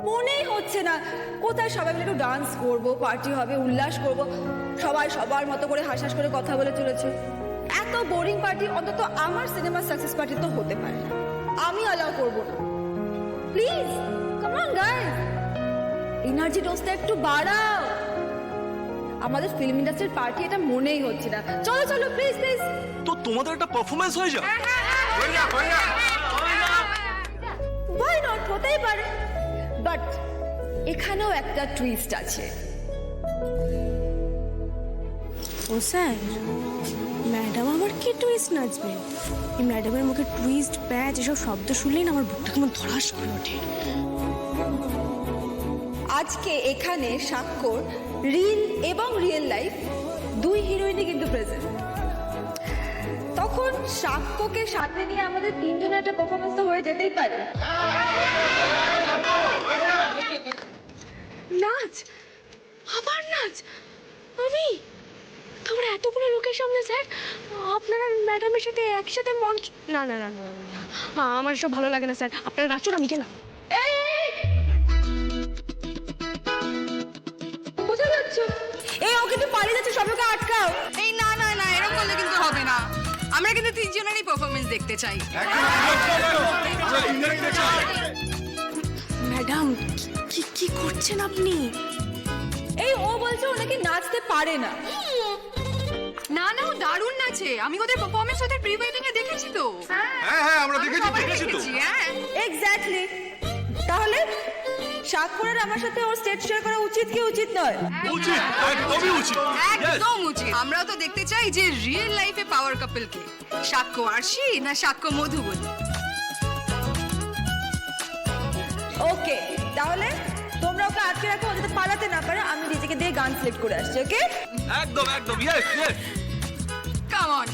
মনেই হচ্ছে না কোথায় সবাই মিলে একটু ডান্স করবো, পার্টি হবে, উল্লাস করব, সবাই সবার মতো করে হাসাস করে কথা বলে চলেছে। এত বোরিং পার্টি অন্তত আমার সিনেমার সাকসেস পার্টি তো হতে পারে না, আমি অ্যালাউ করবো না। Please come on guys, energy ডোজটা একটু বাড়াও। আমাদের ফিল্ম ইন্ডাস্ট্রির পার্টি এটা মনেই হচ্ছে না। চলো চলো প্লিজ প্লিজ। তো তোমাদের একটা পারফরম্যান্স হয়ে যাক। Why not? হতেই পারে, বাট এখানেও একটা টুইস্ট আছে। ও স্যার, ম্যাডাম আমার কি টুইস্ট নাচবেন? এই ম্যাডামের মুখে টুইস্ট, প্যাচ এসব শব্দ শুনলেই না আমার বুকটা কেমন ধরাস করে ওঠে। আজকে এখানে স্বাক্ষর রিল এবং রিয়েল লাইফ দুই হিরোইনই কিন্তু প্রেজেন্ট। তখন সাক্ষ্যকে সাথে নিয়ে আমাদের তিনজনের একটা পারফরমেন্স তো হয়ে যেতেই পারে। নাচ, আবার নাচ? আমি তোমরা এতগুলো লোকের সামনে স্যার, আপনারা ম্যাডামের সাথে একসাথে মঞ্চ? না না না না না, আমার সব ভালো লাগে না স্যার, আপনারা নাচুন, আমি গেলাম। কোথায় যাচ্ছ? এই ও কিন্তু পালিয়ে যাচ্ছে, সবাইকে আটকাও। এই না না না, এরকম করলে কিন্তু হবে না। আমরা কিন্তু তিনজনেরই পারফরমেন্স দেখতে চাই। ম্যাডাম কি কি করছেন আপনি? এই ও বলছে ও নাকি নাচতে পারে না। না না, ও দারুণ নাচে। আমি ওদের পারফরমেন্স ওদের প্রি ওয়েডিং এ দেখেছি তো। হ্যাঁ হ্যাঁ, আমরা সবাই দেখেছি তো। দেখেছি, হ্যাঁ। এক্স্যাক্টলি। তাহলে স্বাক্ষরের আমার সাথে ওর স্টেজ শেয়ার করা উচিত কি উচিত নয়? উচিত, একদমই উচিত। একদম উচিত। আমরাও তো দেখতে চাই যে রিয়েল লাইফে পাওয়ার কাপল কে, সাক্ষ্য আরশি না সাক্ষ্য মধুবনী। ওকে, তাহলে তোমরা ওকে আটকে রাখো, ও যাতে পালাতে না পারে। আমি নিজেকে দিয়ে গান সিলেক্ট করে আসছি। ওকে, একদম একদম, ইয়েস ইয়েস। Come on.